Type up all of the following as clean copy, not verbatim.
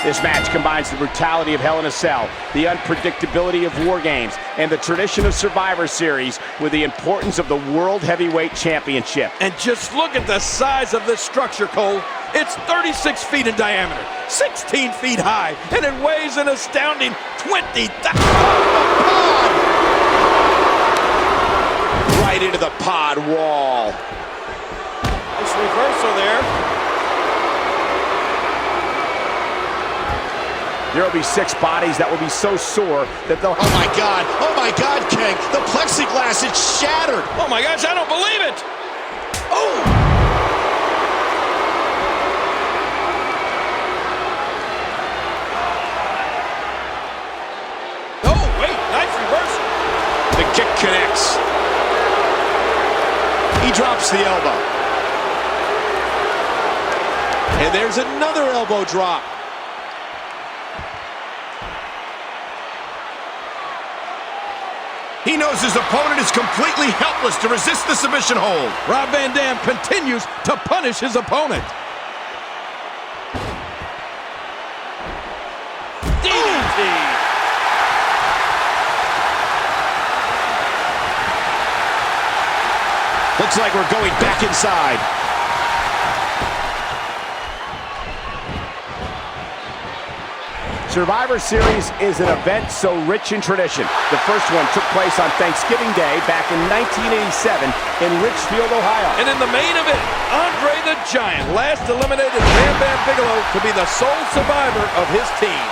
This match combines the brutality of Hell in a Cell, the unpredictability of War Games, and the tradition of Survivor Series with the importance of the World Heavyweight Championship. And just look at the size of this structure, Cole. It's 36 feet in diameter, 16 feet high, and it weighs an astounding 20,000. Right into the pod wall. Nice reversal there. There will be 6 bodies that will be so sore that they'll... Oh my God, King. The plexiglass, it's shattered. Oh my gosh, I don't believe it. Oh! Oh, wait, nice reversal. The kick connects. He drops the elbow. And there's another elbow drop. He knows his opponent is completely helpless to resist the submission hold. Rob Van Dam continues to punish his opponent. DDT. Looks like we're going back inside. Survivor Series is an event so rich in tradition. The first one took place on Thanksgiving Day back in 1987 in Richfield, Ohio. And in the main event, Andre the Giant last eliminated Bam Bam Bigelow to be the sole survivor of his team.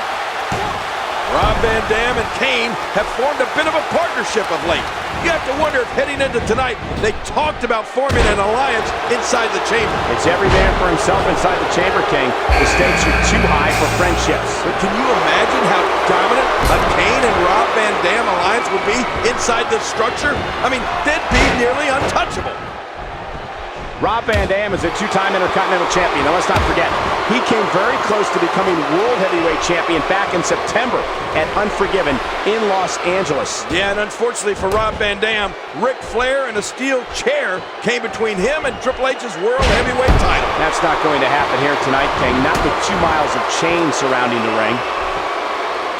Rob Van Dam and Kane have formed a bit of a partnership of late. You have to wonder if heading into tonight, they talked about forming an alliance inside the chamber. It's every man for himself inside the chamber, King. The stakes are too high for friendships. But can you imagine how dominant a Kane and Rob Van Dam alliance would be inside this structure? I mean, they'd be nearly untouchable. Rob Van Dam is a 2-time Intercontinental Champion. Now let's not forget, he came very close to becoming World Heavyweight Champion back in September at Unforgiven in Los Angeles. Yeah, and unfortunately for Rob Van Dam, Ric Flair and a steel chair came between him and Triple H's World Heavyweight title. That's not going to happen here tonight, King. Not with 2 miles of chain surrounding the ring.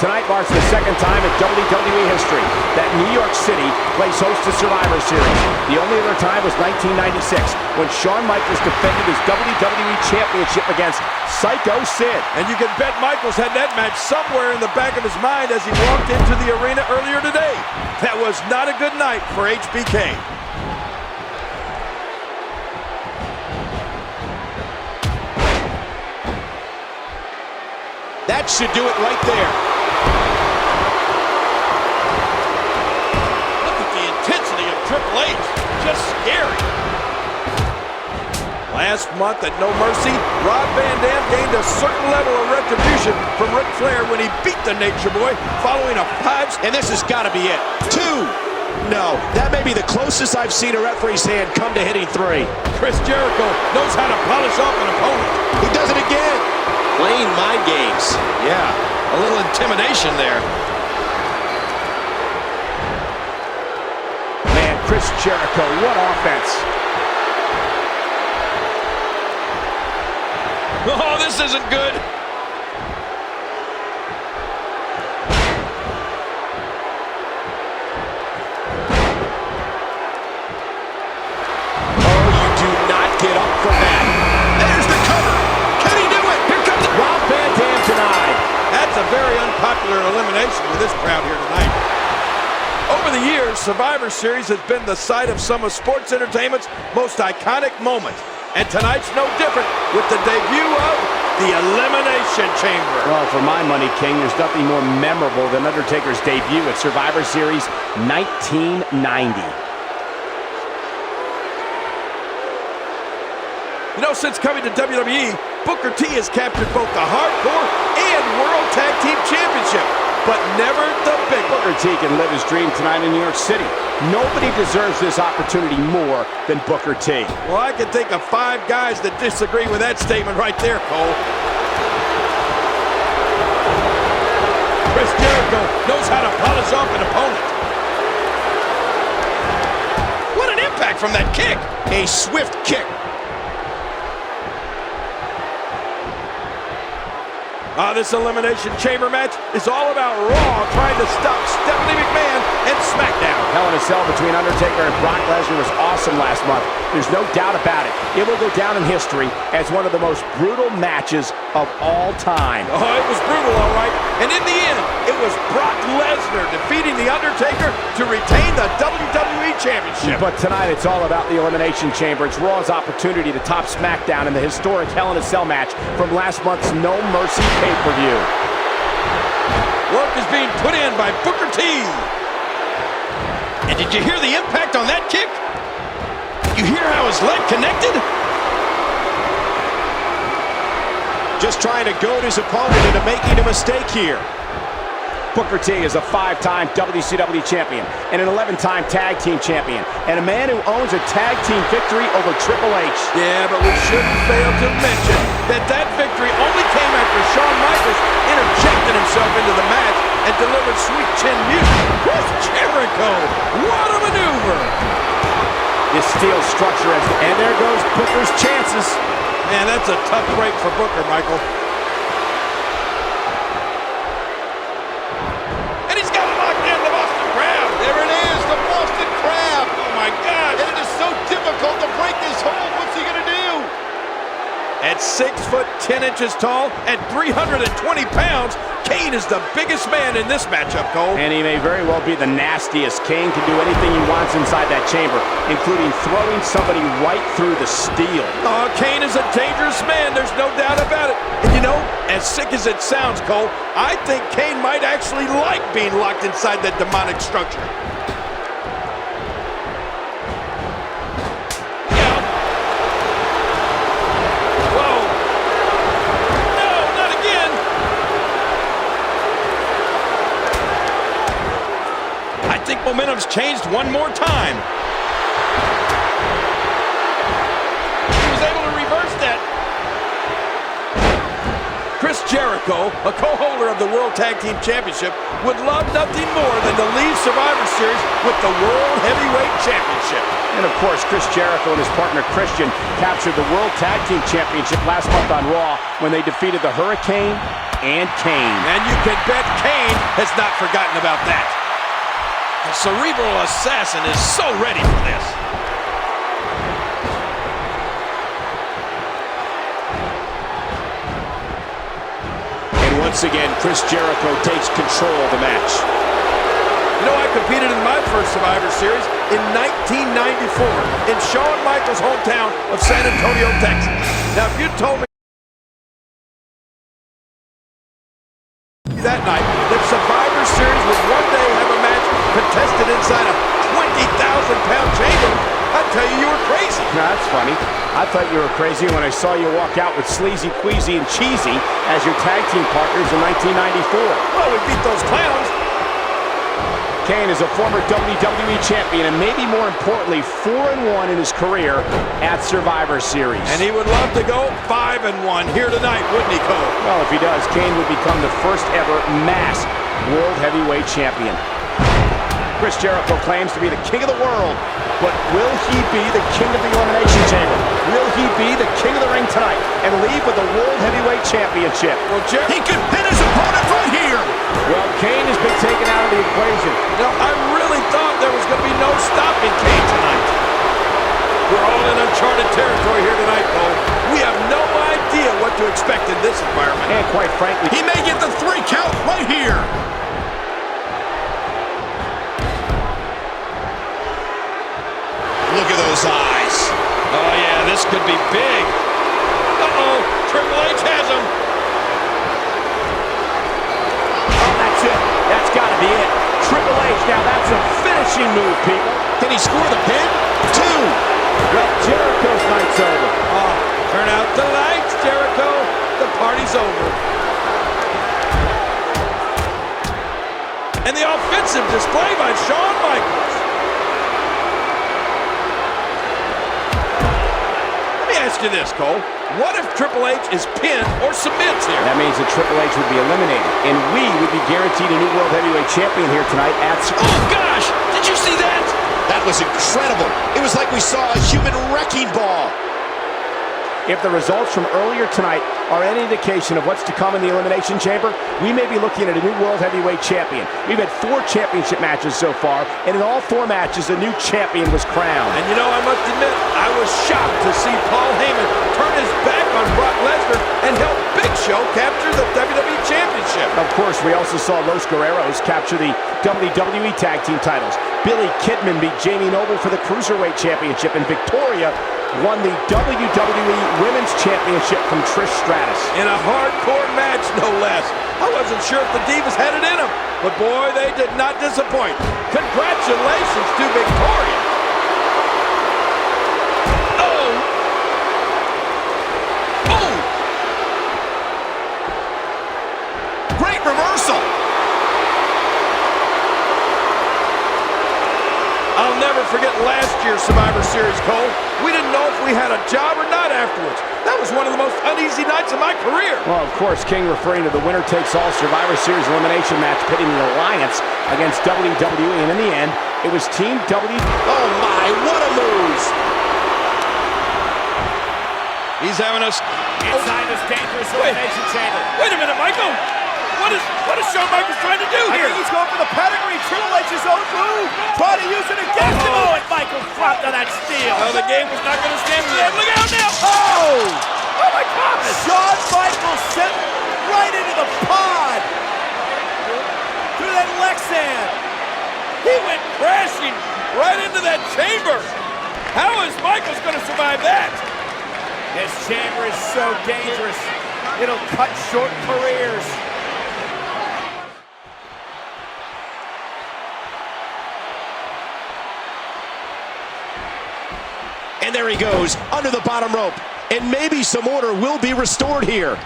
Tonight marks the second time in WWE history that New York City plays host to Survivor Series. The only other time was 1996 when Shawn Michaels defended his WWE Championship against Psycho Sid. And you can bet Michaels had that match somewhere in the back of his mind as he walked into the arena earlier today. That was not a good night for HBK. That should do it right there. Triple H, just scary. Last month at No Mercy, Rob Van Dam gained a certain level of retribution from Ric Flair when he beat the Nature Boy following a 5. And this has got to be it. 2. No, that may be the closest I've seen a referee's hand come to hitting 3. Chris Jericho knows how to polish off an opponent. He does it again. Playing mind games. Yeah, a little intimidation there. Chris Jericho, what offense. Oh, this isn't good. Oh, you do not get up from that. There's the cover. Can he do it? Here comes Rob Van Dam denied. That's a very unpopular elimination with this crowd here tonight. Over the years, Survivor Series has been the site of some of sports entertainment's most iconic moments. And tonight's no different with the debut of the Elimination Chamber. Well, for my money, King, there's nothing more memorable than Undertaker's debut at Survivor Series 1990. You know, since coming to WWE, Booker T has captured both the Hardcore and World Tag Team Championship, but never the big one. Booker T can live his dream tonight in New York City. Nobody deserves this opportunity more than Booker T. Well, I can think of 5 guys that disagree with that statement right there, Cole. Chris Jericho knows how to polish off an opponent. What an impact from that kick. A swift kick. This Elimination Chamber match is all about Raw trying to stop Stephanie McMahon and SmackDown. Hell in a Cell between Undertaker and Brock Lesnar was awesome last month. There's no doubt about it. It will go down in history as one of the most brutal matches of all time. Oh, it was brutal, all right. And in the end, it was Brock Lesnar defeating The Undertaker to retain the WWE Championship. But tonight, it's all about the Elimination Chamber. It's Raw's opportunity to top SmackDown in the historic Hell in a Cell match from last month's No Mercy pay-per-view. Work is being put in by Booker T. And did you hear the impact on that kick? You hear how his leg connected? Just trying to goad his opponent into making a mistake here. Booker T is a 5-time WCW champion and an 11-time tag team champion, and a man who owns a tag team victory over Triple H. Yeah, but we shouldn't fail to mention that victory only came after Shawn Michaels interjected himself into the match and delivered sweet chin music. Chris Jericho, what a maneuver! This steel structure, and there goes Booker's chances. Man, that's a tough break for Booker, Michael. And he's got it locked in, the Boston Crab. There it is, the Boston Crab. Oh, my God. And it is so difficult to break this hold. What's he going to do? At 6 foot 10 inches tall and 320 pounds, Kane is the biggest man in this matchup, Cole. And he may very well be the nastiest. Kane can do anything he wants inside that chamber, including throwing somebody right through the steel. Oh, Kane is a dangerous man. There's no doubt about it. And you know, as sick as it sounds, Cole, I think Kane might actually like being locked inside that demonic structure. I think momentum's changed one more time. He was able to reverse that. Chris Jericho, a co-holder of the World Tag Team Championship, would love nothing more than to leave Survivor Series with the World Heavyweight Championship. And of course, Chris Jericho and his partner Christian captured the World Tag Team Championship last month on Raw when they defeated the Hurricane and Kane. And you can bet Kane has not forgotten about that. The cerebral assassin is so ready for this. And once again, Chris Jericho takes control of the match. You know, I competed in my first Survivor Series in 1994 in Shawn Michaels' hometown of San Antonio, Texas. Now, if you told me that night that Survivor Series would one day have a match contested inside a 20,000-pound chamber, I'd tell you were crazy. No, that's funny. I thought you were crazy when I saw you walk out with Sleazy, Queasy, and Cheesy as your tag team partners in 1994. Well, we beat those clowns. Kane is a former WWE champion and maybe more importantly 4-1 in his career at Survivor Series. And he would love to go 5-1 here tonight, wouldn't he, Cole? Well, if he does, Kane would become the first ever masked World Heavyweight Champion. Chris Jericho claims to be the king of the world, but will he be the king of the Elimination Chamber? Will he be the king of the ring tonight and leave with the World Heavyweight Championship? Well, He could pin his opponent right here. Well, Kane has been taken out of the equation. you know, I really thought there was going to be no stopping Kane tonight. We're all in uncharted territory here tonight, Cole. We have no idea what to expect in this environment. And quite frankly, He may get the 3 count right here. Look at those eyes. Oh, yeah, this could be big. Uh-oh, Triple H has him. oh, that's it. That's got to be it. Triple H, now that's a finishing move, people. Can he score the pin? 2. Well, Jericho's night's over. Oh, turn out the lights, Jericho. The party's over. And the offensive display by Shawn Michaels. Let me ask you this, Cole. What if Triple H is pinned or submits here? That means that Triple H would be eliminated, and we would be guaranteed a new World Heavyweight Champion here tonight at... Oh, gosh! Did you see that? That was incredible. It was like we saw a human wrecking ball. If the results from earlier tonight are any indication of what's to come in the Elimination Chamber, we may be looking at a new World Heavyweight Champion. We've had 4 championship matches so far, and in all 4 matches, a new champion was crowned. And you know, I must admit, I was shocked to see Paul Heyman turn his back on Brock Lesnar and help Big Show capture the WWE Championship. Of course, we also saw Los Guerreros capture the WWE Tag Team titles. Billy Kidman beat Jamie Noble for the Cruiserweight Championship, and Victoria won the WWE Women's Championship from Trish Stratus. In a hardcore match, no less. I wasn't sure if the Divas had it in them, but boy, they did not disappoint. Congratulations to Victoria. Oh! Oh! Great reversal. I'll never forget last year's Survivor Series, Cole. We didn't know if we had a job or not afterwards. That was one of the most uneasy nights of my career. Well, of course, King referring to the winner-takes-all Survivor Series elimination match pitting the Alliance against WWE, and in the end, it was Team W. Oh my, what a move. He's having us Inside this dangerous elimination chamber. Wait a minute, Michael. What is Shawn Michaels trying to do I here? think he's going for the pedigree. Triple H's own move. Try to use it against him. Oh, and Michaels dropped on that steel. Oh, the game was not going to stand for that. Look out now. Oh! Oh, my God. Shawn Michaels sent right into the pod. Through that Lexan. He went crashing right into that chamber. How is Michaels going to survive that? This chamber is so dangerous. It'll cut short careers. And there he goes, under the bottom rope. And maybe some order will be restored here.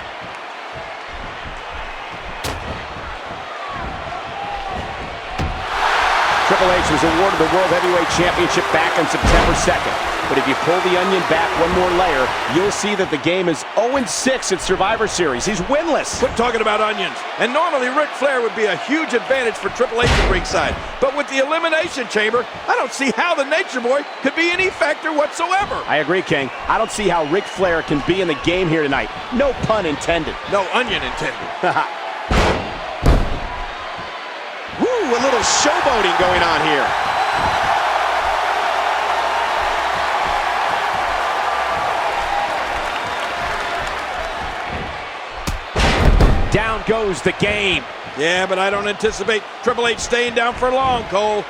Triple H was awarded the World Heavyweight Championship back on September 2nd. But if you pull the onion back one more layer, you'll see that the game is 0-6 at Survivor Series. He's winless. Quit talking about onions. And normally Ric Flair would be a huge advantage for Triple H at ringside. But with the Elimination Chamber, I don't see how the Nature Boy could be any factor whatsoever. I agree, King. I don't see how Ric Flair can be in the game here tonight. No pun intended. No onion intended. Woo, a little showboating going on here. Down goes the game. Yeah, but I don't anticipate Triple H staying down for long, Cole.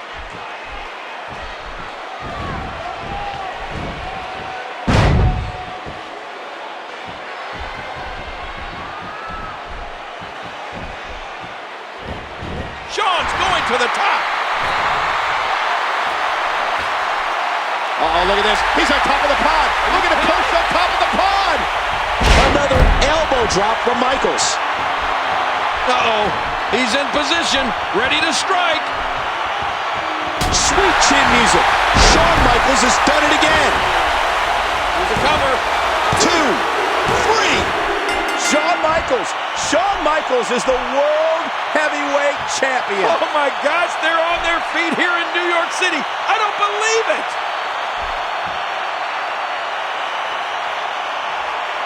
Shawn's going to the top. Uh-oh, look at this. He's on top of the pod. Look at the post on top of the pod. Another elbow drop from Michaels. Uh-oh. He's in position, ready to strike. Sweet chin music. Shawn Michaels has done it again. Here's a cover. 2, 3. Shawn Michaels. Shawn Michaels is the World Heavyweight Champion. Oh my gosh, they're on their feet here in New York City. I don't believe it.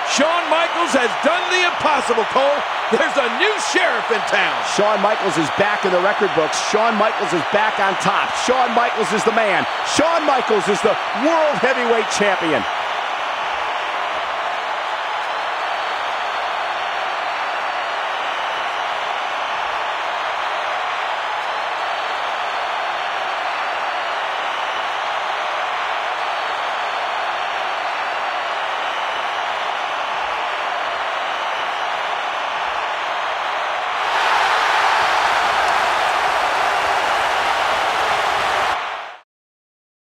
Shawn Michaels has done the impossible, Cole. There's a new sheriff in town. Shawn Michaels is back in the record books. Shawn Michaels is back on top. Shawn Michaels is the man. Shawn Michaels is the World Heavyweight Champion.